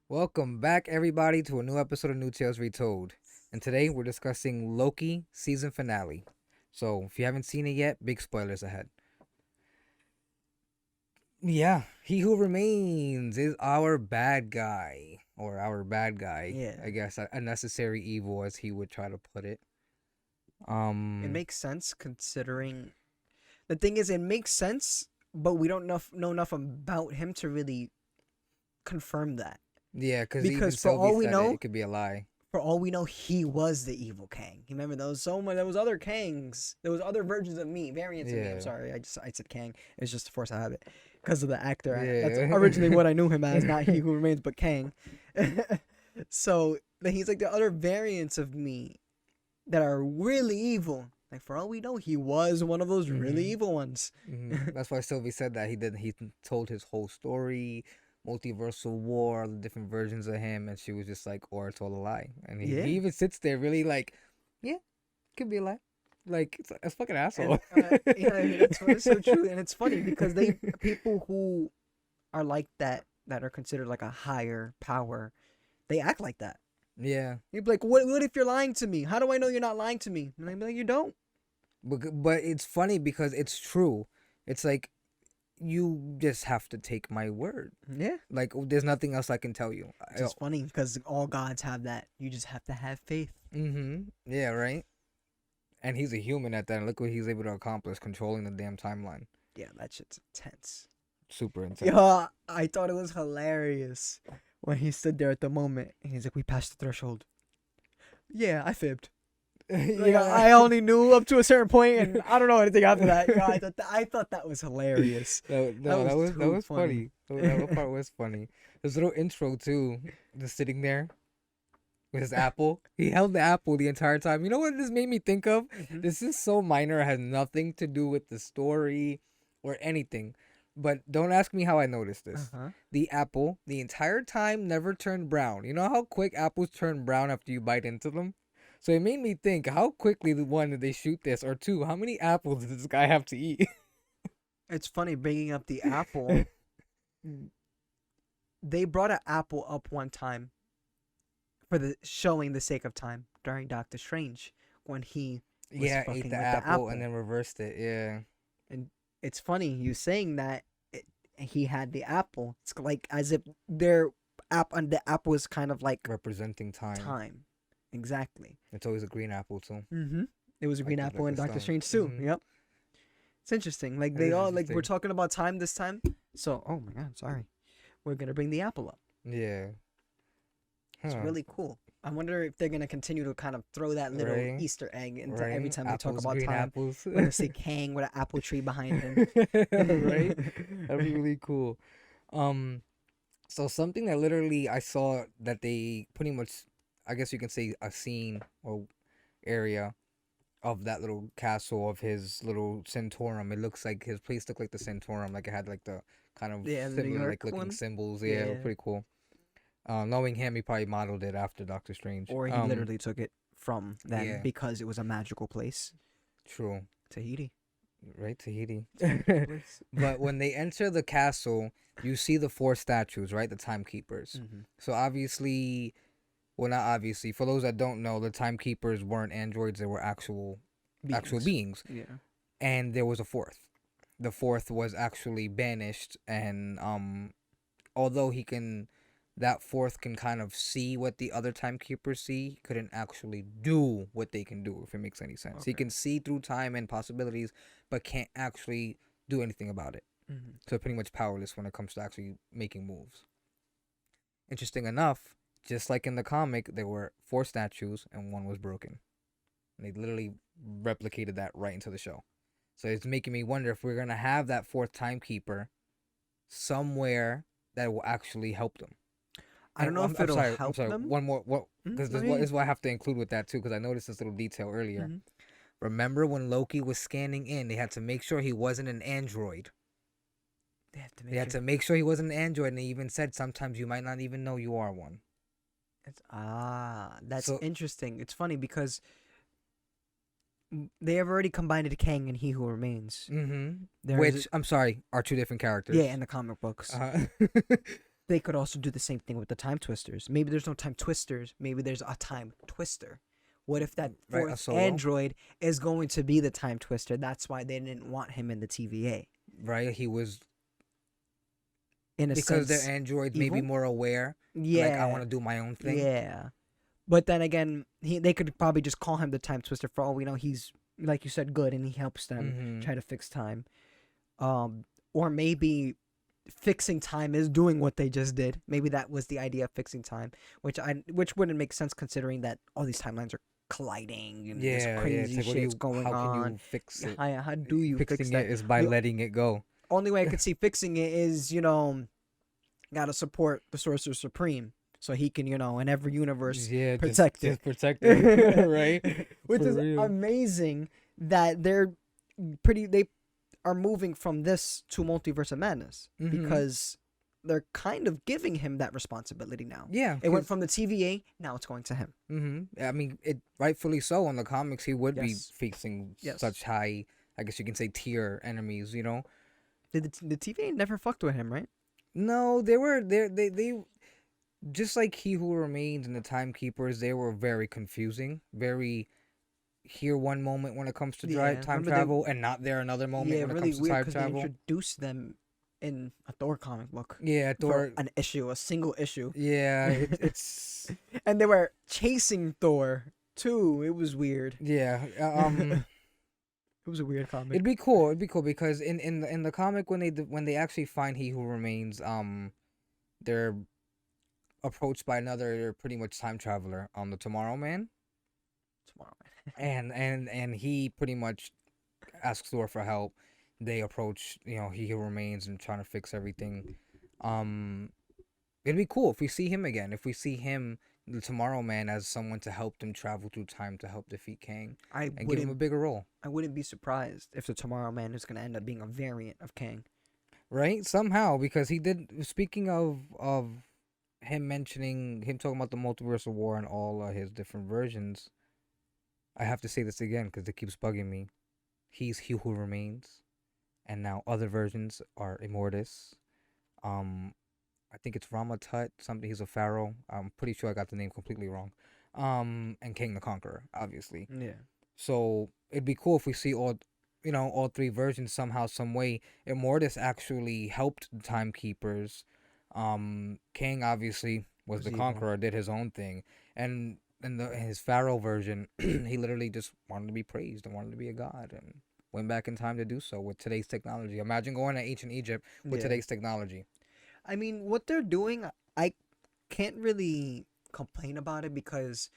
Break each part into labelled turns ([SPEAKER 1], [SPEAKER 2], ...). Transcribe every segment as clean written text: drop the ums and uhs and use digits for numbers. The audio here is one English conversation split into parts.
[SPEAKER 1] Welcome back, everybody, to a new episode of New Tales Retold. And today we're discussing Loki season finale. So, if you haven't seen it yet, big spoilers ahead. Yeah, He Who Remains is our bad guy. Or our bad guy.
[SPEAKER 2] Yeah.
[SPEAKER 1] I guess a necessary evil, as he would try to put it.
[SPEAKER 2] It makes sense considering the thing is it makes sense, but we don't know enough about him to really confirm that.
[SPEAKER 1] Yeah, because even
[SPEAKER 2] Because for
[SPEAKER 1] Sylvie
[SPEAKER 2] all we
[SPEAKER 1] said
[SPEAKER 2] know,
[SPEAKER 1] it could be a lie.
[SPEAKER 2] he was the evil Kang. You remember there was other Kangs. There was other versions of me, variants of me. I'm
[SPEAKER 1] Yeah.
[SPEAKER 2] sorry, I said Kang. It's just a force of habit because of the actor. That's
[SPEAKER 1] Yeah.
[SPEAKER 2] originally what I knew him as, not He Who Remains, but Kang. So then he's like the other variants of me that are really evil. Like for all we know, he was one of those really evil ones.
[SPEAKER 1] That's why Sylvie said that he told his whole story, multiversal war, the different versions of him, and she was just like, or it's all a lie. And
[SPEAKER 2] Yeah.
[SPEAKER 1] he even sits there really like, yeah, could be a lie. Like it's a fucking asshole.
[SPEAKER 2] That's so true, and it's funny because people who are like that are considered like a higher power, they act like that.
[SPEAKER 1] Yeah,
[SPEAKER 2] You'd be like, what if you're lying to me? How do I know you're not lying to me? And I'd be like, you don't.
[SPEAKER 1] but it's funny because it's true. It's like you just have to take my word.
[SPEAKER 2] Yeah.
[SPEAKER 1] Like there's nothing else I can tell you.
[SPEAKER 2] It's just funny because all gods have that. You just have to have faith.
[SPEAKER 1] Yeah, right. And he's a human at that. And look what he's able to accomplish, controlling the damn timeline.
[SPEAKER 2] Yeah, that shit's intense.
[SPEAKER 1] Super intense.
[SPEAKER 2] Yeah, I thought it was hilarious when he stood there at the moment and he's like, "We passed the threshold." Yeah, I fibbed. Like,
[SPEAKER 1] Yeah.
[SPEAKER 2] I only knew up to a certain point, and I don't know anything after that. You know, I thought that was hilarious.
[SPEAKER 1] That was
[SPEAKER 2] too
[SPEAKER 1] funny. That part was funny. His little intro too, just sitting there with his apple. He held the apple the entire time. You know what this made me think of? This is so minor. It has nothing to do with the story or anything. But don't ask me how I noticed this. The apple, the entire time, never turned brown. You know how quick apples turn brown after you bite into them? So it made me think, how quickly, one, did they shoot this? Or two, how many apples did this guy have to eat?
[SPEAKER 2] It's funny bringing up the apple. They brought an apple up one time for the showing the sake of time during Doctor Strange when he was
[SPEAKER 1] Yeah,
[SPEAKER 2] fucking
[SPEAKER 1] ate
[SPEAKER 2] with
[SPEAKER 1] the apple and then reversed it. Yeah.
[SPEAKER 2] And it's funny you saying that he had the apple. It's like as if their app and the apple is kind of like
[SPEAKER 1] Representing time.
[SPEAKER 2] time. Exactly.
[SPEAKER 1] It's always a green apple too.
[SPEAKER 2] It was a green apple in
[SPEAKER 1] the
[SPEAKER 2] Doctor
[SPEAKER 1] stone.
[SPEAKER 2] Strange too. Yep. It's interesting. Like
[SPEAKER 1] It
[SPEAKER 2] they
[SPEAKER 1] is
[SPEAKER 2] all like
[SPEAKER 1] interesting.
[SPEAKER 2] we're talking about time this time. So oh my god, sorry. We're gonna bring the apple up.
[SPEAKER 1] Yeah.
[SPEAKER 2] It's
[SPEAKER 1] Huh.
[SPEAKER 2] really cool. I wonder if they're gonna continue to kind of throw that little
[SPEAKER 1] Right.
[SPEAKER 2] Easter egg into
[SPEAKER 1] Right?
[SPEAKER 2] every time they talk
[SPEAKER 1] Apples,
[SPEAKER 2] about
[SPEAKER 1] green
[SPEAKER 2] time.
[SPEAKER 1] apples.
[SPEAKER 2] We're gonna say Kang with an apple tree behind him.
[SPEAKER 1] Right? That'd be really cool. So something that literally I saw that they pretty much, I guess you can say, a scene or area of that little castle of his little Centaurum. It looks like his place looked like the Centaurum, like it had like the kind of
[SPEAKER 2] Yeah, the New
[SPEAKER 1] similar
[SPEAKER 2] York
[SPEAKER 1] like looking
[SPEAKER 2] one?
[SPEAKER 1] symbols. Yeah,
[SPEAKER 2] Yeah.
[SPEAKER 1] pretty cool. Knowing him, he probably modeled it after Doctor Strange.
[SPEAKER 2] Or he literally took it from them
[SPEAKER 1] yeah.
[SPEAKER 2] because it was a magical place.
[SPEAKER 1] True.
[SPEAKER 2] Tahiti.
[SPEAKER 1] Right, Tahiti.
[SPEAKER 2] Place.
[SPEAKER 1] But when they enter the castle, you see the four statues, right? The timekeepers. So obviously, well, not obviously. For those that don't know, the timekeepers weren't androids; they were actual beings.
[SPEAKER 2] Yeah.
[SPEAKER 1] And there was a fourth. The fourth was actually banished, and although that fourth can kind of see what the other timekeepers see, he couldn't actually do what they can do, if it makes any sense. He can see through time and possibilities, but can't actually do anything about it. So pretty much powerless when it comes to actually making moves. Interesting enough, just like in the comic, there were four statues and one was broken. And they literally replicated that right into the show. So it's making me wonder if we're going to have that fourth timekeeper somewhere that will actually help them.
[SPEAKER 2] I don't know if it'll help them.
[SPEAKER 1] One more, because this is what I have to include with that too, because I noticed this little detail earlier. Remember when Loki was scanning in, they had to make sure he wasn't an android. They had to make sure he wasn't an android, and they even said sometimes you might not even know you are one.
[SPEAKER 2] That's interesting. It's funny because they have already combined it to Kang and He Who Remains.
[SPEAKER 1] Which, I'm sorry, are two different characters.
[SPEAKER 2] Yeah, in the comic books. they could also do the same thing with the time twisters. Maybe there's no time twisters. Maybe there's a time twister. What if that
[SPEAKER 1] Right, a
[SPEAKER 2] fourth
[SPEAKER 1] solo.
[SPEAKER 2] android is going to be the time twister? That's why they didn't want him in the TVA.
[SPEAKER 1] Right, he was
[SPEAKER 2] In a
[SPEAKER 1] because
[SPEAKER 2] sense,
[SPEAKER 1] they're androids, maybe
[SPEAKER 2] evil?
[SPEAKER 1] more aware.
[SPEAKER 2] Yeah.
[SPEAKER 1] Like I want to do my own thing.
[SPEAKER 2] Yeah. But then again, they could probably just call him the time twister. For all we know, he's, like you said, good, and he helps them
[SPEAKER 1] Mhm.
[SPEAKER 2] try to fix time. Or maybe fixing time is doing what they just did. Maybe that was the idea of fixing time, which wouldn't make sense considering that all these timelines are colliding and this
[SPEAKER 1] Yeah,
[SPEAKER 2] crazy
[SPEAKER 1] it's like,
[SPEAKER 2] shit's going
[SPEAKER 1] how
[SPEAKER 2] on.
[SPEAKER 1] can you fix it?
[SPEAKER 2] How do you fix
[SPEAKER 1] Fixing
[SPEAKER 2] that?
[SPEAKER 1] it is by
[SPEAKER 2] The
[SPEAKER 1] letting it go.
[SPEAKER 2] only way I could see fixing it is, gotta support the Sorcerer Supreme so he can, in every universe
[SPEAKER 1] Yeah,
[SPEAKER 2] protect
[SPEAKER 1] just
[SPEAKER 2] it.
[SPEAKER 1] protect it, right?
[SPEAKER 2] Which
[SPEAKER 1] For
[SPEAKER 2] is
[SPEAKER 1] real.
[SPEAKER 2] amazing that they are moving from this to Multiverse of Madness
[SPEAKER 1] Mhm.
[SPEAKER 2] because they're kind of giving him that responsibility now.
[SPEAKER 1] Yeah,
[SPEAKER 2] It went from the TVA, now it's going to him.
[SPEAKER 1] I mean, it rightfully so. In the comics, he would be
[SPEAKER 2] Yes.
[SPEAKER 1] facing
[SPEAKER 2] Yes.
[SPEAKER 1] such high, I guess you can say, tier enemies.
[SPEAKER 2] Did the TVA never fucked with him, right?
[SPEAKER 1] No, they just like He Who Remains and the Timekeepers. They were very confusing. Very here one moment when it comes to
[SPEAKER 2] Yeah,
[SPEAKER 1] time
[SPEAKER 2] remember
[SPEAKER 1] travel, and not there another moment
[SPEAKER 2] Yeah,
[SPEAKER 1] when it
[SPEAKER 2] really
[SPEAKER 1] comes to
[SPEAKER 2] weird
[SPEAKER 1] time
[SPEAKER 2] because they
[SPEAKER 1] travel.
[SPEAKER 2] introduced them in a Thor comic book
[SPEAKER 1] Yeah,
[SPEAKER 2] for
[SPEAKER 1] Thor.
[SPEAKER 2] an issue, a single issue.
[SPEAKER 1] Yeah, it's
[SPEAKER 2] And they were chasing Thor too. It was weird.
[SPEAKER 1] yeah.
[SPEAKER 2] It was a weird comic.
[SPEAKER 1] It'd be cool. It'd be cool because in the comic when they actually find He Who Remains, they're approached by another pretty much time traveler, the Tomorrow Man,
[SPEAKER 2] Tomorrow.
[SPEAKER 1] and he pretty much asks Thor for help. They approach He Who Remains and trying to fix everything. It'd be cool if we see him again. If we see him, the Tomorrow Man, as someone to help them travel through time to help defeat Kang and give him a bigger role.
[SPEAKER 2] I wouldn't be surprised if the Tomorrow Man is going to end up being a variant of Kang.
[SPEAKER 1] Right? Somehow, because he did. Speaking of him talking about the multiverse of war and all his different versions, I have to say this again because it keeps bugging me. He's He Who Remains, and now other versions are Immortus. I think it's Ramatut, something. He's a pharaoh. I'm pretty sure I got the name completely wrong. And Kang the Conqueror, obviously.
[SPEAKER 2] Yeah.
[SPEAKER 1] So it'd be cool if we see all three versions somehow, some way. Immortus actually helped the Timekeepers. Kang obviously was the
[SPEAKER 2] evil.
[SPEAKER 1] Conqueror, did his own thing, and in his Pharaoh version, he literally just wanted to be praised and wanted to be a god, and went back in time to do so with today's technology. Imagine going to ancient Egypt with today's technology.
[SPEAKER 2] I mean, what they're doing, I can't really complain about it because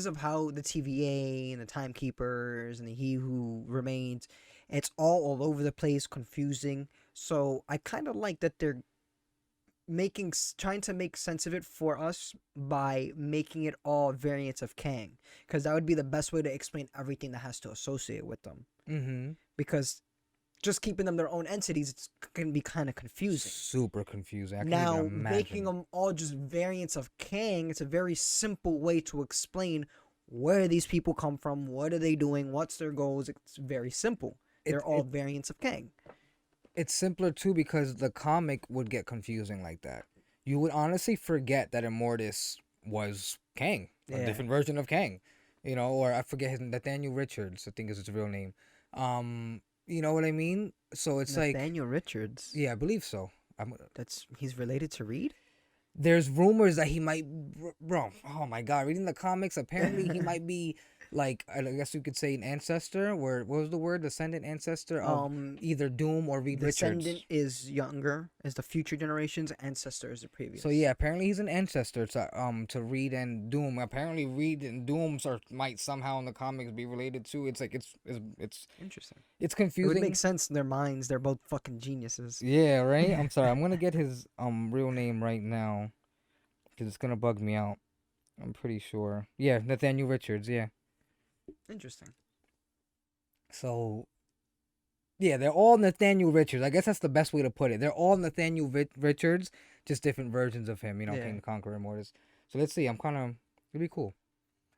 [SPEAKER 2] of how the TVA and the Timekeepers and the He Who Remains, it's all over the place, confusing. So I kind of like that they're trying to make sense of it for us by making it all variants of Kang, because that would be the best way to explain everything that has to associate with them.
[SPEAKER 1] Mm-hmm.
[SPEAKER 2] Because just keeping them their own entities, can be kind of confusing.
[SPEAKER 1] Super confusing. I can't
[SPEAKER 2] Now,
[SPEAKER 1] even imagine.
[SPEAKER 2] making them all just variants of Kang, it's a very simple way to explain where these people come from, what are they doing, what's their goals. It's very simple. They're all variants of Kang.
[SPEAKER 1] It's simpler too because the comic would get confusing like that. You would honestly forget that Immortus was Kang, a different version of Kang, or I forget his Nathaniel Richards, I think is his real name. You know what I mean? So it's
[SPEAKER 2] Nathaniel Richards.
[SPEAKER 1] Yeah, I believe so.
[SPEAKER 2] He's related to Reed?
[SPEAKER 1] There's rumors that he might, bro. Oh my god, reading the comics, apparently he might be like, I guess you could say an ancestor. What was the word? Descendant ancestor of either Doom or Reed Richards.
[SPEAKER 2] Descendant is younger, is the future generation's, ancestor is the previous.
[SPEAKER 1] So yeah, apparently he's an ancestor to Reed and Doom. Apparently Reed and Doom might somehow in the comics be related too. It's like it's
[SPEAKER 2] interesting.
[SPEAKER 1] It's
[SPEAKER 2] It
[SPEAKER 1] confusing.
[SPEAKER 2] would make sense in their minds. They're both fucking geniuses.
[SPEAKER 1] Yeah, right. I'm sorry. I'm gonna get his real name right now because it's gonna bug me out. I'm pretty sure. Yeah, Nathaniel Richards. Yeah.
[SPEAKER 2] Interesting.
[SPEAKER 1] So, yeah, they're all Nathaniel Richards. I guess that's the best way to put it. They're all Nathaniel Richards, just different versions of him. King the Conqueror, Immortus. So let's see. It'd be cool.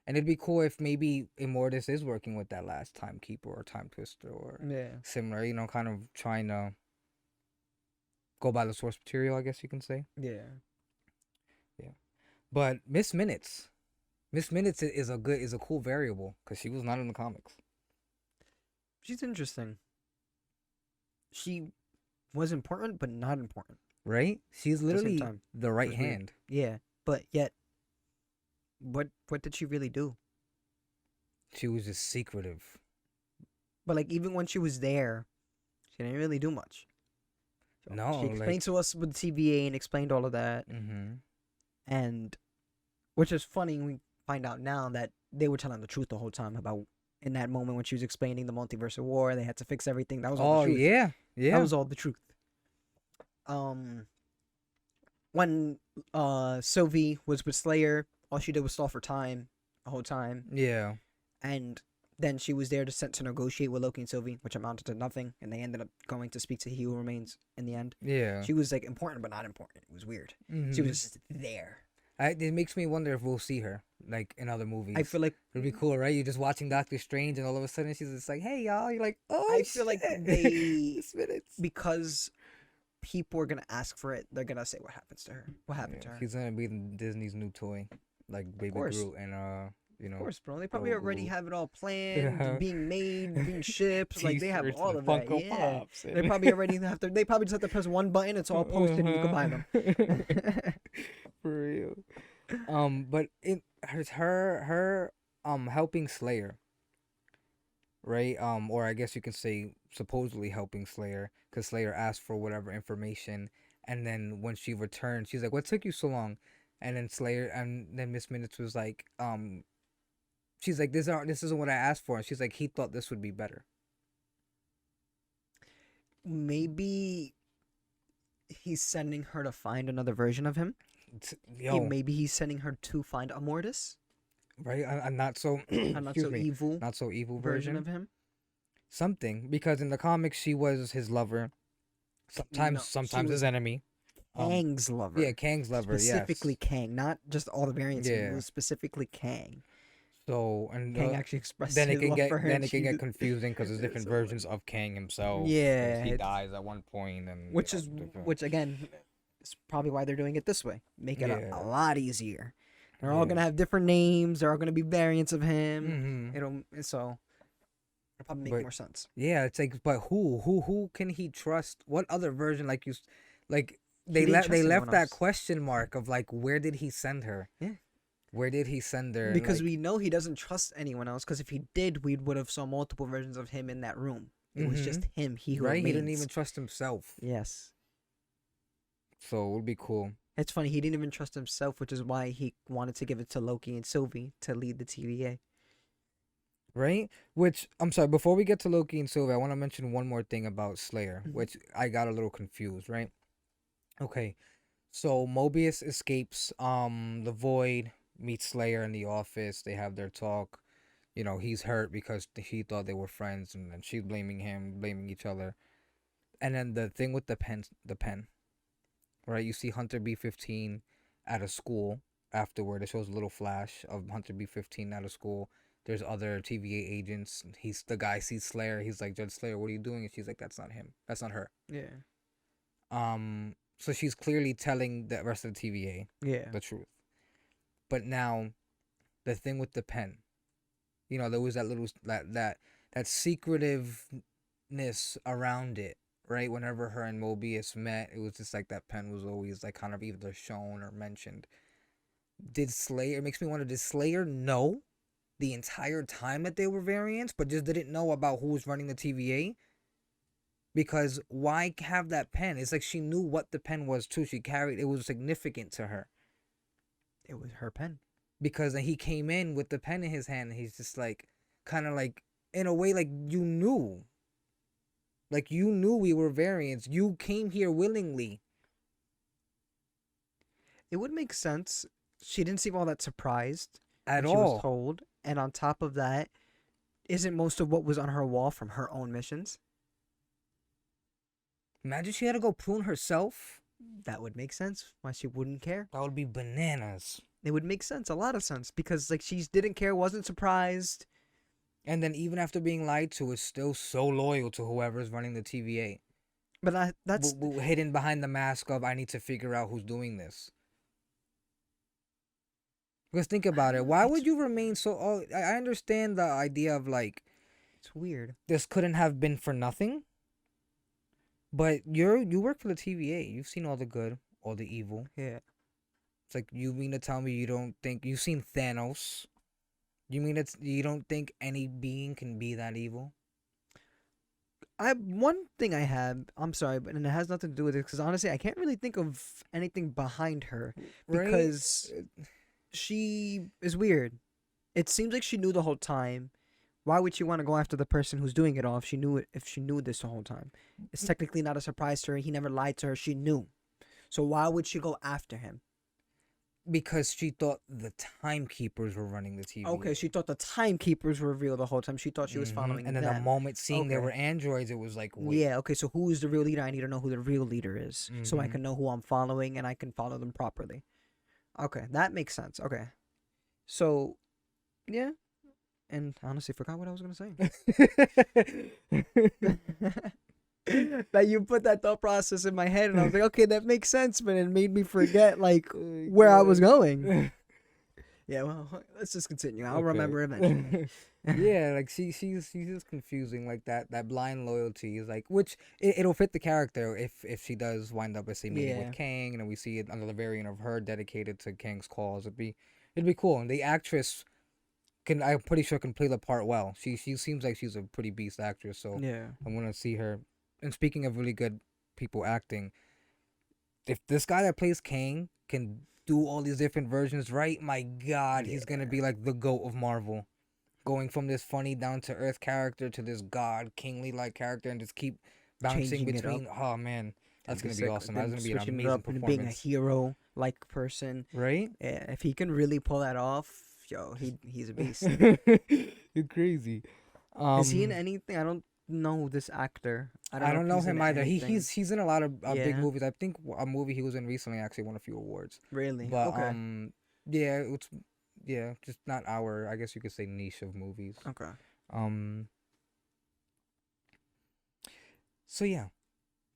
[SPEAKER 1] And it'd be cool if maybe Immortus is working with that last Timekeeper or Time Twister or similar, kind of trying to go by the source material, I guess you can say.
[SPEAKER 2] Yeah.
[SPEAKER 1] But Miss Minutes is a cool variable because she was not in the comics,
[SPEAKER 2] She's interesting. She was important, but not important
[SPEAKER 1] right? She's
[SPEAKER 2] at the same
[SPEAKER 1] literally
[SPEAKER 2] time.
[SPEAKER 1] the
[SPEAKER 2] It
[SPEAKER 1] right
[SPEAKER 2] was weird.
[SPEAKER 1] hand.
[SPEAKER 2] Yeah, but yet, what did she really do?
[SPEAKER 1] She was just secretive.
[SPEAKER 2] But like even when she was there, she didn't really do much. So
[SPEAKER 1] No,
[SPEAKER 2] she explained
[SPEAKER 1] like,
[SPEAKER 2] to us with the TVA and explained all of that, and which is funny. We find out now that they were telling the truth the whole time about in that moment when she was explaining the multiverse of war. They had to fix everything. That was all the
[SPEAKER 1] oh
[SPEAKER 2] truth.
[SPEAKER 1] yeah,
[SPEAKER 2] That
[SPEAKER 1] yeah,
[SPEAKER 2] was all the truth. When Sylvie was with Slayer, all she did was stall for time the whole time,
[SPEAKER 1] yeah,
[SPEAKER 2] and then she was there to sent to negotiate with Loki and Sylvie, which amounted to nothing, and they ended up going to speak to He Who Remains in the end.
[SPEAKER 1] yeah.
[SPEAKER 2] She was like important but not important. It was weird. She was just there.
[SPEAKER 1] It makes me wonder if we'll see her like in other movies.
[SPEAKER 2] I feel like
[SPEAKER 1] It'd be cool, right? You're just watching Doctor Strange, and all of a sudden she's just like, "Hey, y'all!" You're like, "Oh,
[SPEAKER 2] I feel like they
[SPEAKER 1] Miss Minutes."
[SPEAKER 2] because people are gonna ask for it. They're gonna say what happens to her. What happened to her?
[SPEAKER 1] She's gonna be Disney's new toy, like Baby
[SPEAKER 2] course.
[SPEAKER 1] Groot, and
[SPEAKER 2] Of course, bro. They probably
[SPEAKER 1] Oh,
[SPEAKER 2] already
[SPEAKER 1] ooh.
[SPEAKER 2] have it all planned,
[SPEAKER 1] Yeah.
[SPEAKER 2] being made, being shipped. Like they have
[SPEAKER 1] T-shirts
[SPEAKER 2] all
[SPEAKER 1] and
[SPEAKER 2] of that.
[SPEAKER 1] Funko
[SPEAKER 2] Yeah.
[SPEAKER 1] Pops
[SPEAKER 2] They probably already have to. They probably just have to press one button. It's all posted, and you can buy them.
[SPEAKER 1] For real. But it her helping Slayer, right? Or I guess you can say supposedly helping Slayer, because Slayer asked for whatever information, and then when she returned, she's like, "What took you so long?" And then Miss Minutes was like, she's like, this isn't what I asked for," and she's like, "He thought this would be better."
[SPEAKER 2] Maybe he's sending her to find another version of him.
[SPEAKER 1] Yo,
[SPEAKER 2] Maybe he's sending her to find Immortus,
[SPEAKER 1] right? I'm not so
[SPEAKER 2] a not
[SPEAKER 1] excuse
[SPEAKER 2] so
[SPEAKER 1] me,
[SPEAKER 2] evil
[SPEAKER 1] not so evil
[SPEAKER 2] version of him.
[SPEAKER 1] Something, because in the comics she was his lover,
[SPEAKER 2] No,
[SPEAKER 1] sometimes
[SPEAKER 2] she was
[SPEAKER 1] his enemy.
[SPEAKER 2] Kang's lover.
[SPEAKER 1] Yeah, Kang's lover.
[SPEAKER 2] Specifically
[SPEAKER 1] Yes.
[SPEAKER 2] Kang, not just all the variants. It
[SPEAKER 1] Yeah.
[SPEAKER 2] was specifically Kang.
[SPEAKER 1] So and
[SPEAKER 2] Kang actually expressed
[SPEAKER 1] then it
[SPEAKER 2] his
[SPEAKER 1] can
[SPEAKER 2] love
[SPEAKER 1] get
[SPEAKER 2] for her.
[SPEAKER 1] then it can get confusing because there's different
[SPEAKER 2] So,
[SPEAKER 1] versions of Kang himself. 'Cause
[SPEAKER 2] yeah,
[SPEAKER 1] he dies at one point, and
[SPEAKER 2] which
[SPEAKER 1] you
[SPEAKER 2] is
[SPEAKER 1] know, different-
[SPEAKER 2] which again is probably why they're doing it this way. Make it
[SPEAKER 1] Yeah.
[SPEAKER 2] a lot easier. They're all
[SPEAKER 1] Yeah.
[SPEAKER 2] gonna have different names. They're all gonna be variants of him.
[SPEAKER 1] Mhm.
[SPEAKER 2] It'll probably make
[SPEAKER 1] But-
[SPEAKER 2] more sense.
[SPEAKER 1] Yeah, it's like, but who can he trust? What other version? Like they
[SPEAKER 2] didn't trust
[SPEAKER 1] they
[SPEAKER 2] anyone
[SPEAKER 1] left that
[SPEAKER 2] else.
[SPEAKER 1] question mark of like, where did he send her?
[SPEAKER 2] Yeah.
[SPEAKER 1] Where did he send her? And,
[SPEAKER 2] Because
[SPEAKER 1] like,
[SPEAKER 2] we know he doesn't trust anyone else. Because if he did, we would have saw multiple versions of him in that room. It was just him. He who
[SPEAKER 1] right. He didn't
[SPEAKER 2] remains.
[SPEAKER 1] even trust himself.
[SPEAKER 2] Yes.
[SPEAKER 1] So it would be cool.
[SPEAKER 2] It's funny, he didn't even trust himself, which is why he wanted to give it to Loki and Sylvie to lead the TVA.
[SPEAKER 1] Right? Which, I'm sorry, before we get to Loki and Sylvie, I want to mention one more thing about Slayer,
[SPEAKER 2] Mhm.
[SPEAKER 1] which I got a little confused, right? Okay. So Mobius escapes the Void, meets Slayer in the office, they have their talk. You know, he's hurt because he thought they were friends, and then she's blaming him, blaming each other. And then the thing with the pen, right? You see Hunter B-15 at a school afterward. It shows a little flash of Hunter B-15 at a school. There's other TVA agents. The guy sees Slayer. He's like, "Judge Slayer, what are you doing?" And she's like, "That's not him. That's not her."
[SPEAKER 2] Yeah.
[SPEAKER 1] So she's clearly telling the rest of the TVA
[SPEAKER 2] Yeah.
[SPEAKER 1] the truth. But now, the thing with the pen, you know, there was that little that secretiveness around it, right? Whenever her and Mobius met, it was just like that pen was always like kind of either shown or mentioned. Did Slayer, it makes me wonder, did Slayer know the entire time that they were variants, but just didn't know about who was running the TVA? Because why have that pen? It's like she knew what the pen was too. She carried it, was significant to her.
[SPEAKER 2] It was her pen.
[SPEAKER 1] Because he came in with the pen in his hand, and he's just like, kind of like, in a way, like, you knew. Like, you knew we were variants. You came here willingly.
[SPEAKER 2] It would make sense. She didn't seem all that surprised
[SPEAKER 1] At
[SPEAKER 2] when she was
[SPEAKER 1] all.
[SPEAKER 2] told. And on top of that, isn't most of what was on her wall from her own missions?
[SPEAKER 1] Imagine she had to go prune herself.
[SPEAKER 2] That would make sense. Why she wouldn't care?
[SPEAKER 1] That would be bananas.
[SPEAKER 2] It would make sense, a lot of sense, because like she didn't care, wasn't surprised.
[SPEAKER 1] And then even after being lied to, is still so loyal to whoever's running the TVA.
[SPEAKER 2] But that's
[SPEAKER 1] Hidden behind the mask of, I need to figure out who's doing this. Because think about it. Why would you remain so? Oh, I understand the idea of like
[SPEAKER 2] It's weird.
[SPEAKER 1] this couldn't have been for nothing. But you work for the TVA. You've seen all the good, all the evil.
[SPEAKER 2] Yeah.
[SPEAKER 1] It's like you mean to tell me you don't think you've seen Thanos? You mean you don't think any being can be that evil?
[SPEAKER 2] One thing I have, I'm sorry, but and it has nothing to do with it because honestly, I can't really think of anything behind her
[SPEAKER 1] Right?
[SPEAKER 2] because she is weird. It seems like she knew the whole time. Why would she want to go after the person who's doing it all if she knew it? If she knew this the whole time, it's technically not a surprise to her. He never lied to her. She knew. So why would she go after him?
[SPEAKER 1] Because she thought the timekeepers were running the TVA.
[SPEAKER 2] Okay, she thought the timekeepers were real the whole time. She thought she was following
[SPEAKER 1] and then
[SPEAKER 2] them.
[SPEAKER 1] the moment seeing there
[SPEAKER 2] Okay.
[SPEAKER 1] were androids, it was like, wait.
[SPEAKER 2] Yeah, okay, so who is the real leader? I need to know who the real leader is so I
[SPEAKER 1] Mhm.
[SPEAKER 2] can know who I'm following and I can follow them properly. Okay, that makes sense. Okay. So, yeah. And I honestly forgot what I was going to say. That you put that thought process in my head and I was like, okay, that makes sense, but it made me forget like where I was going. Yeah, well, let's just continue. I'll
[SPEAKER 1] Okay.
[SPEAKER 2] remember eventually.
[SPEAKER 1] Yeah, like she's just confusing like that blind loyalty is like, which it'll fit the character if she does wind up, let's say, meeting
[SPEAKER 2] Yeah.
[SPEAKER 1] with Kang, and then we see another variant of her dedicated to Kang's cause. It'd be cool. And the actress I'm pretty sure can play the part well. She seems like she's a pretty beast actress, so
[SPEAKER 2] Yeah.
[SPEAKER 1] I want to see her. And speaking of really good people acting, if this guy that plays Kang can do all these different versions right, my God, he's gonna be like the GOAT of Marvel. Going from this funny down to earth character to this god kingly like character and just keep bouncing
[SPEAKER 2] Changing it
[SPEAKER 1] between. Oh man, that's gonna be awesome. That's gonna be an
[SPEAKER 2] switching it
[SPEAKER 1] amazing
[SPEAKER 2] up and being a
[SPEAKER 1] performance,
[SPEAKER 2] hero like person.
[SPEAKER 1] right?
[SPEAKER 2] Yeah, if he can really pull that off, yo, he's a beast.
[SPEAKER 1] You're crazy.
[SPEAKER 2] Is he in anything? I don't know this actor.
[SPEAKER 1] I
[SPEAKER 2] if
[SPEAKER 1] don't know
[SPEAKER 2] he's in
[SPEAKER 1] him either.
[SPEAKER 2] anything.
[SPEAKER 1] He's in a lot of big
[SPEAKER 2] Yeah.
[SPEAKER 1] movies. I think a movie he was in recently actually won a few awards.
[SPEAKER 2] Really.
[SPEAKER 1] But
[SPEAKER 2] Okay.
[SPEAKER 1] yeah, just not our, I guess you could say, niche of movies.
[SPEAKER 2] Okay.
[SPEAKER 1] Um. So yeah,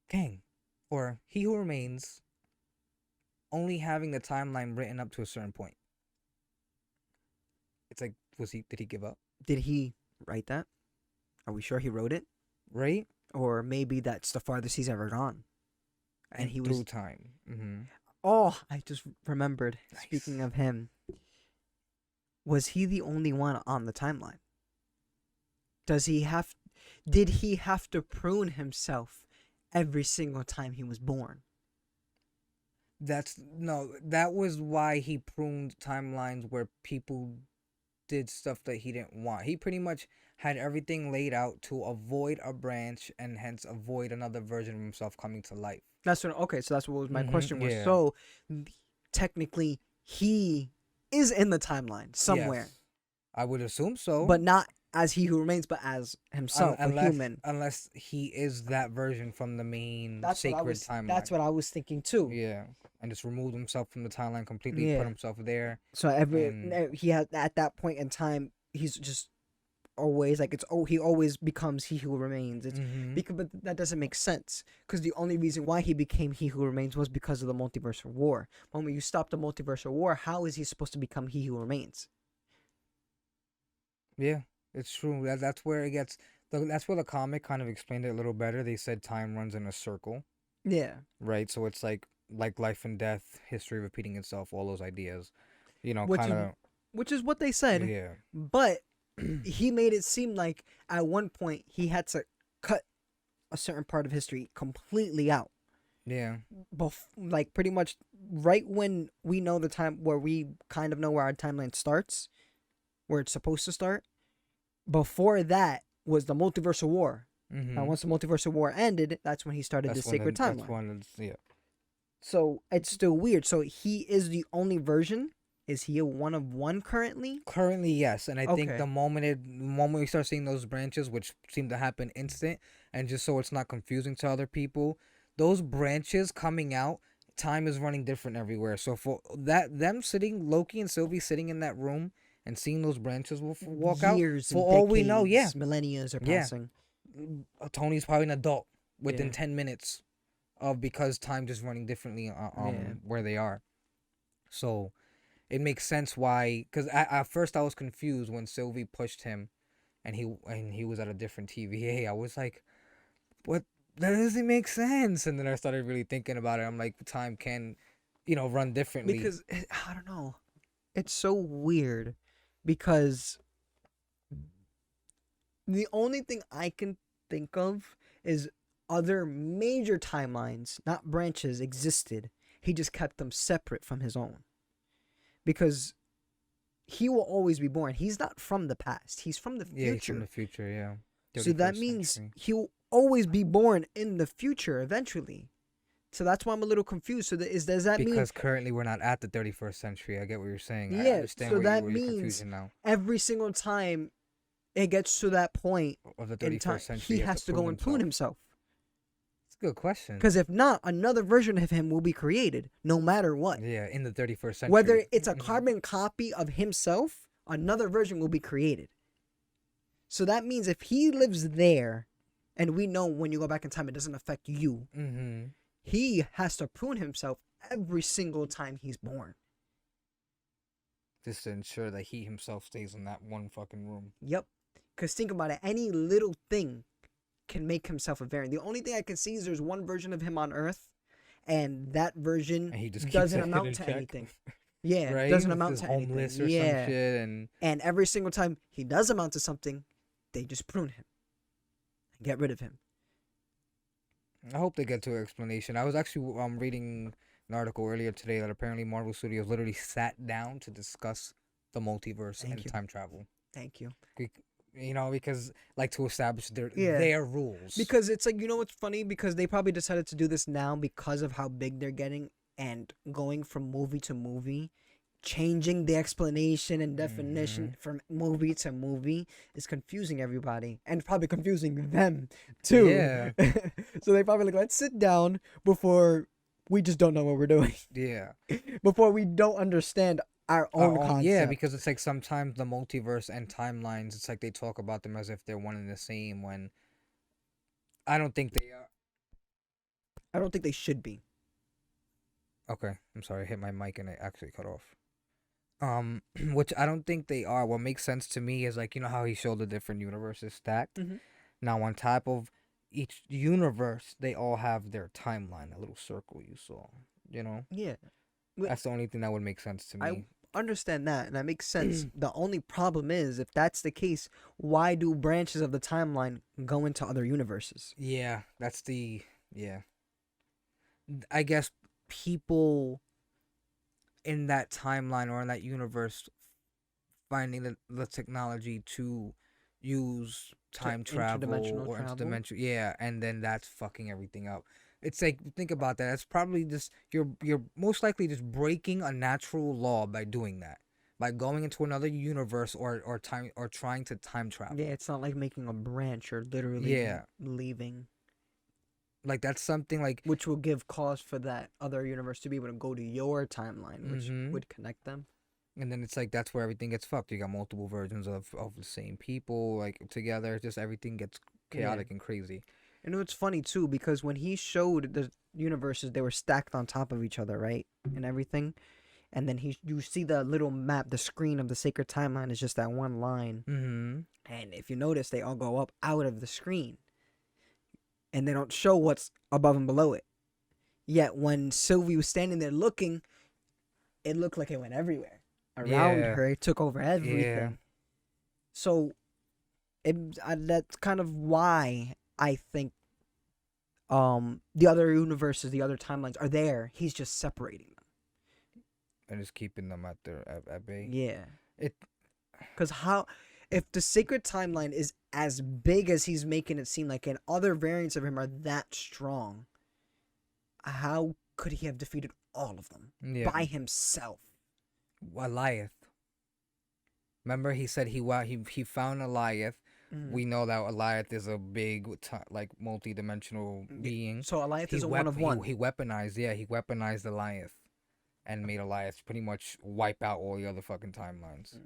[SPEAKER 1] Kang, or He Who Remains, only having the timeline written up to a certain point. It's like, did he give up?
[SPEAKER 2] Did he write that? Are we sure he wrote it?
[SPEAKER 1] Right?
[SPEAKER 2] Or maybe that's the farthest he's ever gone. And he was.
[SPEAKER 1] through time. Mm-hmm.
[SPEAKER 2] Oh, I just remembered.
[SPEAKER 1] Nice.
[SPEAKER 2] Speaking of him, was he the only one on the timeline? Did he have to prune himself every single time he was born?
[SPEAKER 1] That was why he pruned timelines where people did stuff that he didn't want. He pretty much had everything laid out to avoid a branch and hence avoid another version of himself coming to life.
[SPEAKER 2] That's what. Okay, so that's what was my
[SPEAKER 1] Mhm,
[SPEAKER 2] question was.
[SPEAKER 1] yeah.
[SPEAKER 2] So, technically, he is in the timeline somewhere,
[SPEAKER 1] Yes. I would assume so.
[SPEAKER 2] but not as He Who Remains, but as himself, a human.
[SPEAKER 1] Unless he is that version from the main
[SPEAKER 2] That's what I
[SPEAKER 1] sacred
[SPEAKER 2] was.
[SPEAKER 1] timeline.
[SPEAKER 2] That's what I was thinking too.
[SPEAKER 1] Yeah. And just removed himself from the timeline completely,
[SPEAKER 2] Yeah.
[SPEAKER 1] put himself there.
[SPEAKER 2] So
[SPEAKER 1] And-
[SPEAKER 2] he had at that point in time, he's just always like he always becomes He Who Remains. It's
[SPEAKER 1] Mhm.
[SPEAKER 2] because but that doesn't make sense because the only reason why he became He Who Remains was because of the multiversal war. When you stop the multiversal war, how is he supposed to become He Who Remains?
[SPEAKER 1] Yeah, it's true. That's where it gets. That's where the comic kind of explained it a little better. They said time runs in a circle,
[SPEAKER 2] Yeah,
[SPEAKER 1] right? So it's like life and death, history repeating itself, all those ideas. You know,
[SPEAKER 2] Which is-
[SPEAKER 1] kind of.
[SPEAKER 2] which is what they said.
[SPEAKER 1] Yeah.
[SPEAKER 2] But he made it seem like at one point he had to cut a certain part of history completely out.
[SPEAKER 1] Yeah.
[SPEAKER 2] Like pretty much right when we know the time where we kind of know where our timeline starts, where it's supposed to start. Before that was the multiversal war.
[SPEAKER 1] Mm-hmm.
[SPEAKER 2] And once the multiversal war ended, that's when he started the sacred timeline.
[SPEAKER 1] That's when it's, yeah.
[SPEAKER 2] So it's still weird. So he is the only version. Is he a one of one currently?
[SPEAKER 1] Currently, yes, and I think
[SPEAKER 2] Okay.
[SPEAKER 1] the moment we start seeing those branches, which seem to happen instant, and just so it's not confusing to other people, those branches coming out, time is running different everywhere. So for them sitting, Loki and Sylvie sitting in that room and seeing those branches walk out,
[SPEAKER 2] Years
[SPEAKER 1] for
[SPEAKER 2] and
[SPEAKER 1] all we know, yeah,
[SPEAKER 2] decades, millennia are
[SPEAKER 1] Yeah.
[SPEAKER 2] passing.
[SPEAKER 1] Tony's probably an adult within
[SPEAKER 2] Yeah.
[SPEAKER 1] 10 minutes of because time just running differently
[SPEAKER 2] Yeah.
[SPEAKER 1] where they are. So it makes sense why. Because at first I was confused when Sylvie pushed him, and he was at a different TVA. I was like, what? That doesn't make sense. And then I started really thinking about it. I'm like, time can, run differently.
[SPEAKER 2] Because I don't know, it's so weird because the only thing I can think of is other major timelines, not branches, existed. He just kept them separate from his own. Because he will always be born. He's not from the past. He's from the future.
[SPEAKER 1] Yeah, he's from the future, yeah.
[SPEAKER 2] So that
[SPEAKER 1] 31st
[SPEAKER 2] means
[SPEAKER 1] century.
[SPEAKER 2] he'll always be born in the future eventually. So that's why I'm a little confused. So does that mean...
[SPEAKER 1] Because currently we're not at the 31st century. I get what you're saying. I
[SPEAKER 2] Yeah,
[SPEAKER 1] understand
[SPEAKER 2] so
[SPEAKER 1] where
[SPEAKER 2] that
[SPEAKER 1] your
[SPEAKER 2] means
[SPEAKER 1] confusion now.
[SPEAKER 2] every single time it gets to that point
[SPEAKER 1] Of the
[SPEAKER 2] in time,
[SPEAKER 1] 31st century,
[SPEAKER 2] he has to go and prune himself.
[SPEAKER 1] It's a good question.
[SPEAKER 2] Because if not, another version of him will be created, no matter what.
[SPEAKER 1] Yeah, in the 31st century.
[SPEAKER 2] Whether it's a carbon copy of himself, another version will be created. So that means if he lives there, and we know when you go back in time, it doesn't affect you, he has to prune himself every single time he's born.
[SPEAKER 1] Just to ensure that he himself stays in that one fucking room.
[SPEAKER 2] Yep. Because think about it, any little thing can make himself a variant. The only thing I can see is there's one version of him on Earth, and that version
[SPEAKER 1] And he just
[SPEAKER 2] doesn't
[SPEAKER 1] keeps it
[SPEAKER 2] amount
[SPEAKER 1] in
[SPEAKER 2] to
[SPEAKER 1] check.
[SPEAKER 2] anything. Yeah,
[SPEAKER 1] Right?
[SPEAKER 2] doesn't
[SPEAKER 1] He's
[SPEAKER 2] amount
[SPEAKER 1] just
[SPEAKER 2] to
[SPEAKER 1] homeless
[SPEAKER 2] anything.
[SPEAKER 1] or
[SPEAKER 2] Yeah.
[SPEAKER 1] some shit.
[SPEAKER 2] And every single time he does amount to something, they just prune him. Get rid of him.
[SPEAKER 1] I hope they get to an explanation. I was actually reading an article earlier today that apparently Marvel Studios literally sat down to discuss the multiverse
[SPEAKER 2] Thank
[SPEAKER 1] and
[SPEAKER 2] you.
[SPEAKER 1] time travel.
[SPEAKER 2] Thank you.
[SPEAKER 1] Because to establish their
[SPEAKER 2] Yeah.
[SPEAKER 1] rules.
[SPEAKER 2] Because it's like, what's funny? Because they probably decided to do this now because of how big they're getting and going from movie to movie, changing the explanation and definition from movie to movie is confusing everybody and probably confusing them too.
[SPEAKER 1] Yeah.
[SPEAKER 2] So they probably like, let's sit down before we just don't know what we're doing.
[SPEAKER 1] Yeah.
[SPEAKER 2] Before we don't understand our own concept.
[SPEAKER 1] Yeah, because it's like sometimes the multiverse and timelines, it's like they talk about them as if they're one and the same when I don't think they are.
[SPEAKER 2] I don't think they should be.
[SPEAKER 1] Okay, I'm sorry, I hit my mic and it actually cut off. Which I don't think they are. What makes sense to me is like, how he showed the different universes stacked. Now on top of each universe, they all have their timeline, a little circle you saw,
[SPEAKER 2] Yeah.
[SPEAKER 1] That's the only thing that would make sense to me.
[SPEAKER 2] I understand that, and that makes sense. The only problem is, if that's the case, why do branches of the timeline go into other universes?
[SPEAKER 1] Yeah, I guess people in that timeline or in that universe finding the technology to use time travel or interdimensional, yeah, and then that's fucking everything up. It's like, think about that. That's probably just you're most likely just breaking a natural law by doing that, by going into another universe or time or trying to time travel.
[SPEAKER 2] Yeah, it's not like making a branch or literally leaving.
[SPEAKER 1] Like that's something like
[SPEAKER 2] which will give cause for that other universe to be able to go to your timeline, which would connect them.
[SPEAKER 1] And then it's like that's where everything gets fucked. You got multiple versions of the same people like together. Just everything gets chaotic and crazy.
[SPEAKER 2] And it's funny too because when he showed the universes, they were stacked on top of each other, right, and everything. And then you see the little map, the screen of the sacred timeline is just that one line. And if you notice, they all go up out of the screen, and they don't show what's above and below it. Yet when Sylvie was standing there looking, it looked like it went everywhere around her. It took over everything. Yeah. So that's kind of why I think the other universes, the other timelines are there. He's just separating them
[SPEAKER 1] and just keeping them at bay.
[SPEAKER 2] Yeah. Because if the sacred timeline is as big as he's making it seem like, and other variants of him are that strong, how could he have defeated all of them by himself?
[SPEAKER 1] Goliath. Remember, he said he found Goliath. We know that Goliath is a big, multi-dimensional being.
[SPEAKER 2] So Goliath is a one of one.
[SPEAKER 1] He weaponized Goliath and made Goliath pretty much wipe out all the other fucking timelines.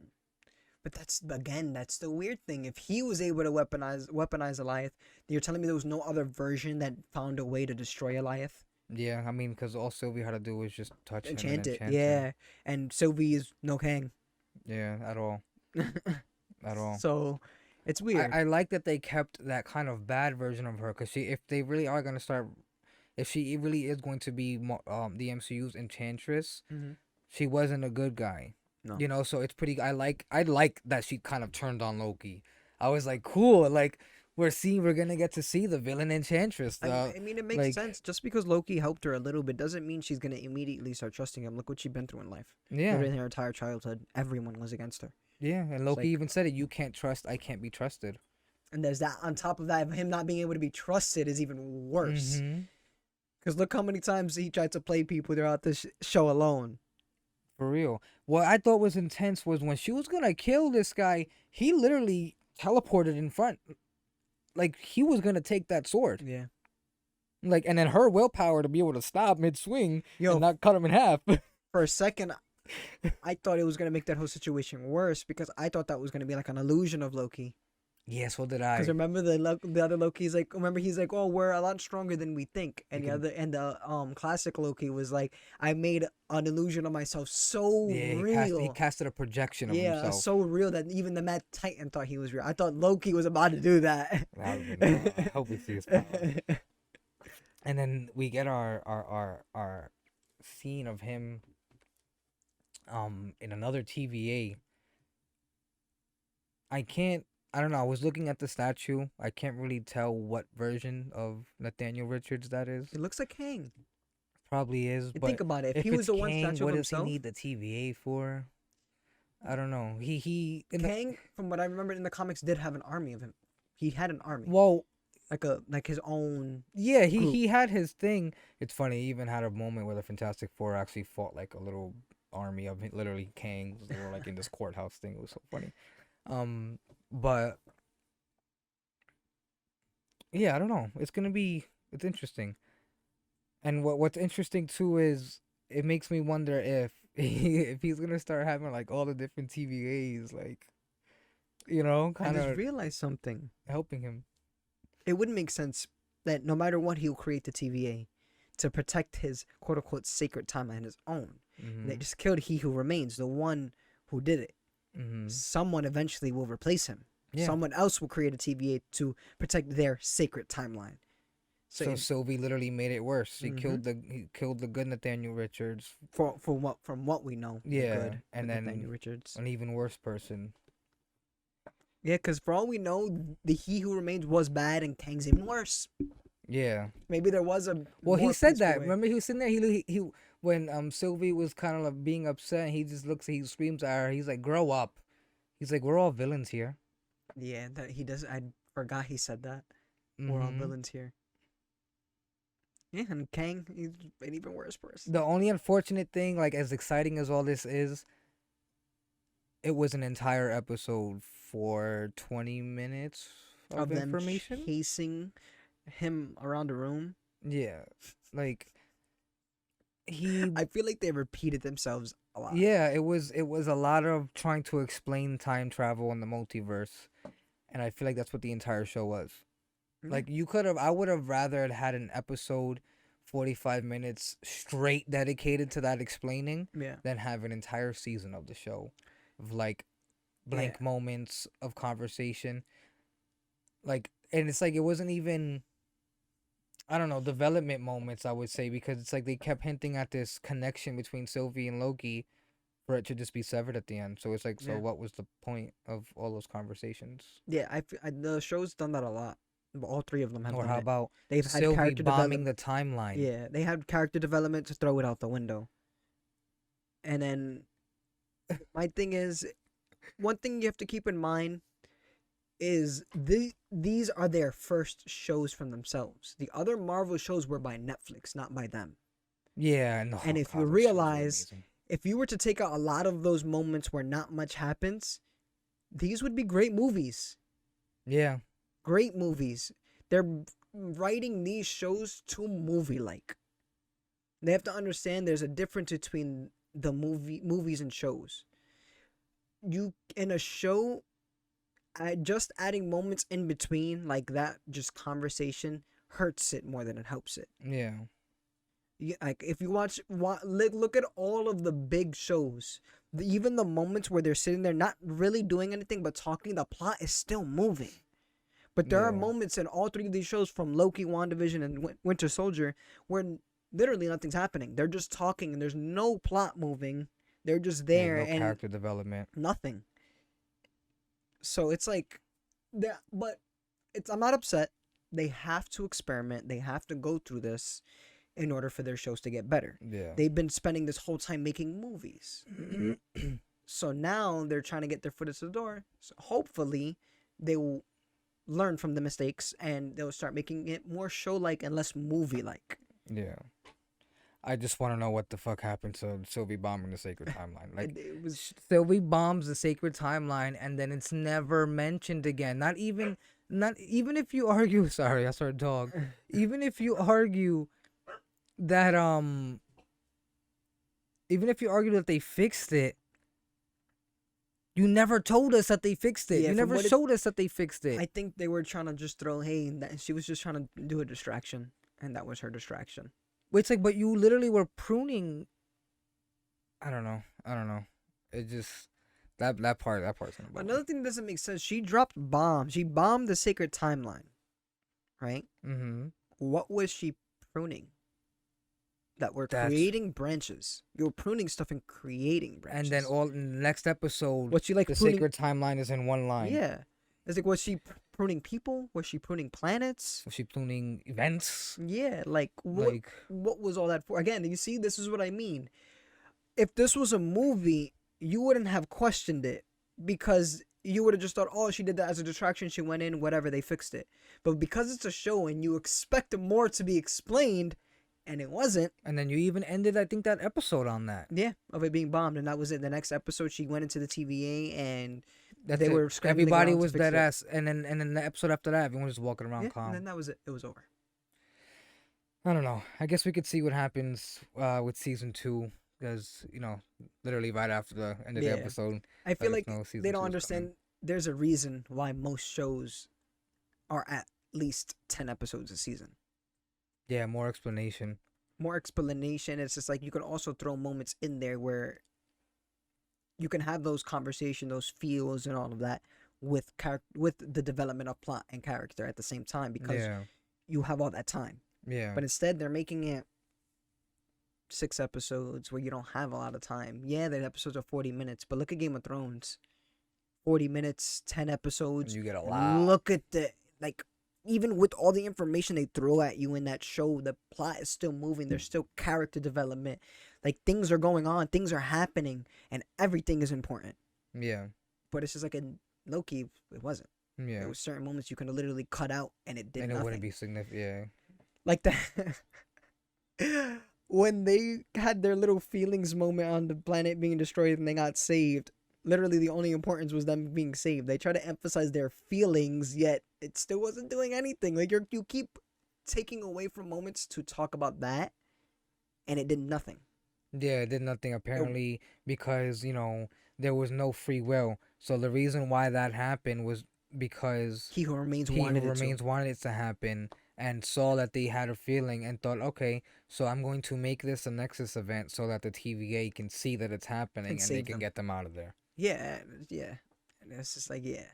[SPEAKER 2] But that's the weird thing. If he was able to weaponize Goliath, you're telling me there was no other version that found a way to destroy Goliath?
[SPEAKER 1] Yeah, I mean, because all Sylvie had to do was just touch him and
[SPEAKER 2] Enchant it,
[SPEAKER 1] enchant him.
[SPEAKER 2] yeah. And Sylvie is no Kang.
[SPEAKER 1] Yeah, at all, at all.
[SPEAKER 2] So it's
[SPEAKER 1] I,
[SPEAKER 2] weird.
[SPEAKER 1] I like that they kept that kind of bad version of her, because if they really are gonna start, if she really is going to be the MCU's Enchantress,
[SPEAKER 2] Hmm.
[SPEAKER 1] she wasn't a good guy.
[SPEAKER 2] No.
[SPEAKER 1] You know, so it's pretty. I like that she kind of turned on Loki. I was like, cool. Like we're gonna get to see the villain Enchantress.
[SPEAKER 2] I mean, it makes
[SPEAKER 1] Like
[SPEAKER 2] sense. Just because Loki helped her a little bit doesn't mean she's gonna immediately start trusting him. Look what she's been through in life.
[SPEAKER 1] yeah,
[SPEAKER 2] Literally, her entire childhood, everyone was against her.
[SPEAKER 1] yeah. And
[SPEAKER 2] It's
[SPEAKER 1] Loki
[SPEAKER 2] like,
[SPEAKER 1] even said it. You can't trust. I can't be trusted.
[SPEAKER 2] and there's that on top of that, him not being able to be trusted is even worse.
[SPEAKER 1] Mm-hmm.
[SPEAKER 2] Because look how many times he tried to play people throughout this show alone.
[SPEAKER 1] For real. What I thought was intense was when she was gonna kill this guy, he literally teleported in front. Like he was gonna take that sword.
[SPEAKER 2] Yeah.
[SPEAKER 1] Like, and then her willpower to be able to stop mid swing
[SPEAKER 2] Yo,
[SPEAKER 1] and not cut him in half.
[SPEAKER 2] for a second, I thought it was gonna make that whole situation worse because I thought that was gonna be like an illusion of Loki.
[SPEAKER 1] Yeah, so did I.
[SPEAKER 2] Because remember the other Loki's like, remember he's like, oh, we're a lot stronger than we think, and
[SPEAKER 1] You
[SPEAKER 2] the classic Loki was like, I made an illusion of myself so
[SPEAKER 1] Yeah,
[SPEAKER 2] real.
[SPEAKER 1] he casted a projection of
[SPEAKER 2] Yeah,
[SPEAKER 1] himself.
[SPEAKER 2] so real that even the Mad Titan thought he was real. I thought Loki was about to do that.
[SPEAKER 1] That would've been, I hope we see his power. And then we get our scene of him in another TVA. I don't know, I was looking at the statue. I can't really tell what version of Nathaniel Richards that is.
[SPEAKER 2] It looks like Kang.
[SPEAKER 1] Probably is,
[SPEAKER 2] And
[SPEAKER 1] but
[SPEAKER 2] think about it. If he
[SPEAKER 1] it's
[SPEAKER 2] was the one
[SPEAKER 1] Kang,
[SPEAKER 2] statue of
[SPEAKER 1] what does he
[SPEAKER 2] himself,
[SPEAKER 1] need the TVA for? I don't know. He in the,
[SPEAKER 2] Kang, from what I remember in the comics, did have an army of him. He had an army,
[SPEAKER 1] well,
[SPEAKER 2] like his own.
[SPEAKER 1] yeah,
[SPEAKER 2] group.
[SPEAKER 1] he had his thing. It's funny. He even had a moment where the Fantastic Four actually fought like a little army of literally Kangs. They were like in this courthouse thing. It was so funny. But yeah, I don't know. It's interesting. And what's interesting too is it makes me wonder if if he's gonna start having like all the different TVAs, like
[SPEAKER 2] I
[SPEAKER 1] kind
[SPEAKER 2] just
[SPEAKER 1] of
[SPEAKER 2] realized something.
[SPEAKER 1] helping him.
[SPEAKER 2] It wouldn't make sense that no matter what, he'll create the TVA to protect his quote unquote sacred timeline, his own.
[SPEAKER 1] Mm-hmm.
[SPEAKER 2] They just killed He Who Remains, the one who did it.
[SPEAKER 1] Mm-hmm.
[SPEAKER 2] Someone eventually will replace him.
[SPEAKER 1] Yeah.
[SPEAKER 2] Someone else will create a TVA to protect their sacred timeline.
[SPEAKER 1] So Sylvie literally made it worse. He
[SPEAKER 2] Mhm.
[SPEAKER 1] killed the good Nathaniel Richards.
[SPEAKER 2] From what we know, the
[SPEAKER 1] Yeah,
[SPEAKER 2] good
[SPEAKER 1] and
[SPEAKER 2] with
[SPEAKER 1] then
[SPEAKER 2] Nathaniel Richards.
[SPEAKER 1] an even worse person.
[SPEAKER 2] Yeah, because for all we know, the He Who Remains was bad, and Kang's even worse.
[SPEAKER 1] Yeah.
[SPEAKER 2] Maybe there was a
[SPEAKER 1] Well, he
[SPEAKER 2] more
[SPEAKER 1] said
[SPEAKER 2] peaceful
[SPEAKER 1] that.
[SPEAKER 2] way.
[SPEAKER 1] Remember, he was sitting there. He when Sylvie was kind of like being upset. He just he screams at her. He's like, "Grow up." He's like, "We're all villains here."
[SPEAKER 2] Yeah, that he does. I forgot he said that. We're all
[SPEAKER 1] Mhm.
[SPEAKER 2] villains here. Yeah, and Kang, he's an even worse person.
[SPEAKER 1] The only unfortunate thing, like as exciting as all this is, it was an entire episode for 20 minutes of
[SPEAKER 2] Of them
[SPEAKER 1] information.
[SPEAKER 2] chasing him around the room.
[SPEAKER 1] Yeah, like he.
[SPEAKER 2] I feel like they repeated themselves a lot.
[SPEAKER 1] Yeah, it was a lot of trying to explain time travel and the multiverse, and I feel like that's what the entire show was.
[SPEAKER 2] Yeah.
[SPEAKER 1] Like I would have rather had an episode, 45 minutes straight dedicated to that explaining
[SPEAKER 2] Yeah.
[SPEAKER 1] than have an entire season of the show of like blank
[SPEAKER 2] Yeah.
[SPEAKER 1] moments of conversation. Like, and it's like it wasn't even, I don't know, development moments, I would say, because it's like they kept hinting at this connection between Sylvie and Loki for it to just be severed at the end. So it's like, so
[SPEAKER 2] Yeah.
[SPEAKER 1] what was the point of all those conversations?
[SPEAKER 2] Yeah, the show's done that a lot. All three of them have
[SPEAKER 1] Or
[SPEAKER 2] done
[SPEAKER 1] how
[SPEAKER 2] it.
[SPEAKER 1] about
[SPEAKER 2] They've had
[SPEAKER 1] Sylvie
[SPEAKER 2] character
[SPEAKER 1] bombing
[SPEAKER 2] development.
[SPEAKER 1] the timeline?
[SPEAKER 2] Yeah, they had character development to throw it out the window. And then my thing is, one thing you have to keep in mind is these are their first shows from themselves. The other Marvel shows were by Netflix, not by them.
[SPEAKER 1] Yeah, no.
[SPEAKER 2] And if you
[SPEAKER 1] God, those shows were
[SPEAKER 2] realize,
[SPEAKER 1] amazing.
[SPEAKER 2] if you were to take out a lot of those moments where not much happens, these would be great movies.
[SPEAKER 1] Yeah,
[SPEAKER 2] Great movies. They're writing these shows to movie like. They have to understand there's a difference between the movies and shows. You in a show, just adding moments in between like that, just conversation hurts it more than it helps it.
[SPEAKER 1] yeah.
[SPEAKER 2] Like if you look at all of the big shows, even the moments where they're sitting there not really doing anything but talking, the plot is still moving. But there are
[SPEAKER 1] Yeah.
[SPEAKER 2] moments in all three of these shows, from Loki, WandaVision, and Winter Soldier, where literally nothing's happening. They're just talking and there's no plot moving. They're just
[SPEAKER 1] Yeah,
[SPEAKER 2] there
[SPEAKER 1] no
[SPEAKER 2] and
[SPEAKER 1] character development.
[SPEAKER 2] nothing. So it's like, but I'm not upset. They have to experiment. They have to go through this in order for their shows to get better.
[SPEAKER 1] Yeah.
[SPEAKER 2] They've been spending this whole time making movies. So now they're trying to get their foot in the door. So hopefully they will learn from the mistakes and they'll start making it more show-like and less movie-like.
[SPEAKER 1] Yeah. I just want to know what the fuck happened to Sylvie bombing the sacred timeline. Like,
[SPEAKER 2] It was
[SPEAKER 1] Sylvie bombs the sacred timeline, and then it's never mentioned again. Not even if you argue. Sorry, I saw a dog. Even if you argue that they fixed it, you never told us that they fixed it.
[SPEAKER 2] Yeah,
[SPEAKER 1] You never showed us that they fixed it.
[SPEAKER 2] I think they were trying to just throw, hey, she was just trying to do a distraction, and that was her distraction.
[SPEAKER 1] It's like, but you literally were pruning. I don't know. It just that part's gonna bother me.
[SPEAKER 2] Another thing that doesn't make sense. She dropped bombs. She bombed the sacred timeline, right?
[SPEAKER 1] Mm-hmm.
[SPEAKER 2] What was she pruning? That were
[SPEAKER 1] That's-
[SPEAKER 2] creating branches. You were pruning stuff and creating branches.
[SPEAKER 1] And then all in the next episode,
[SPEAKER 2] was she like
[SPEAKER 1] the
[SPEAKER 2] pruning?
[SPEAKER 1] sacred timeline is in one line.
[SPEAKER 2] Yeah, it's like, was she pruning people? Was she pruning planets?
[SPEAKER 1] Was she pruning events?
[SPEAKER 2] Yeah, like what was all that for? Again, you see, this is what I mean. If this was a movie, you wouldn't have questioned it because you would have just thought, oh, she did that as a distraction. She went in, whatever, they fixed it. But because it's a show and you expect more to be explained, and it wasn't.
[SPEAKER 1] And then you even ended, I think, that episode on that.
[SPEAKER 2] Yeah, of it being bombed, and that was it. The next episode, she went into the TVA, and
[SPEAKER 1] That's
[SPEAKER 2] they
[SPEAKER 1] it.
[SPEAKER 2] were scrambling
[SPEAKER 1] Everybody
[SPEAKER 2] around to
[SPEAKER 1] was
[SPEAKER 2] fix
[SPEAKER 1] dead
[SPEAKER 2] it.
[SPEAKER 1] ass, and then the episode after that, everyone was just walking around
[SPEAKER 2] Yeah,
[SPEAKER 1] calm.
[SPEAKER 2] and then that was it. It was over.
[SPEAKER 1] I don't know. I guess we could see what happens with season 2, because literally right after the end of the
[SPEAKER 2] Yeah.
[SPEAKER 1] episode,
[SPEAKER 2] I feel
[SPEAKER 1] let
[SPEAKER 2] like
[SPEAKER 1] us know season
[SPEAKER 2] they
[SPEAKER 1] 2
[SPEAKER 2] don't
[SPEAKER 1] is
[SPEAKER 2] understand.
[SPEAKER 1] coming.
[SPEAKER 2] There's a reason why most shows are at least 10 episodes a season.
[SPEAKER 1] Yeah, more explanation.
[SPEAKER 2] More explanation. It's just like you can also throw moments in there where you can have those conversations, those feels, and all of that with the development of plot and character at the same time, because
[SPEAKER 1] Yeah,
[SPEAKER 2] you have all that time.
[SPEAKER 1] yeah.
[SPEAKER 2] But instead, they're making it 6 episodes where you don't have a lot of time. Yeah, the episodes are 40 minutes, but look at Game of Thrones. 40 minutes, 10 episodes.
[SPEAKER 1] You get a lot.
[SPEAKER 2] Look at even with all the information they throw at you in that show, the plot is still moving. There's still character development. Like, things are going on, things are happening, and everything is important.
[SPEAKER 1] Yeah,
[SPEAKER 2] But it's just like in Loki, it wasn't.
[SPEAKER 1] yeah.
[SPEAKER 2] There was certain moments you can literally cut out, and it did
[SPEAKER 1] And it
[SPEAKER 2] nothing.
[SPEAKER 1] wouldn't be significant. Yeah.
[SPEAKER 2] Like that. When they had their little feelings moment on the planet being destroyed and they got saved, literally the only importance was them being saved. They try to emphasize their feelings, yet it still wasn't doing anything. Like, you keep taking away from moments to talk about that, and it did nothing.
[SPEAKER 1] Yeah, it did nothing apparently because, there was no free will. So the reason why that happened was because
[SPEAKER 2] He Who Remains
[SPEAKER 1] He
[SPEAKER 2] wanted
[SPEAKER 1] Who
[SPEAKER 2] it to.
[SPEAKER 1] Remains wanted it to happen and saw that they had a feeling and thought, okay, so I'm going to make this a Nexus event so that the TVA can see that it's happening
[SPEAKER 2] And
[SPEAKER 1] and they
[SPEAKER 2] save
[SPEAKER 1] can
[SPEAKER 2] them.
[SPEAKER 1] get them out of there.
[SPEAKER 2] Yeah. And it's just like, yeah.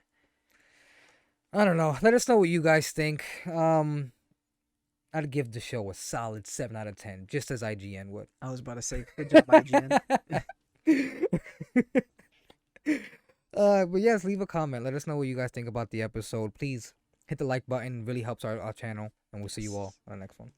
[SPEAKER 1] I don't know. Let us know what you guys think. I'd give the show a solid 7 out of 10, just as IGN would.
[SPEAKER 2] I was about to say, good job, IGN.
[SPEAKER 1] But yes, leave a comment. Let us know what you guys think about the episode. Please hit the like button. It really helps our channel. And we'll see you all on the next one.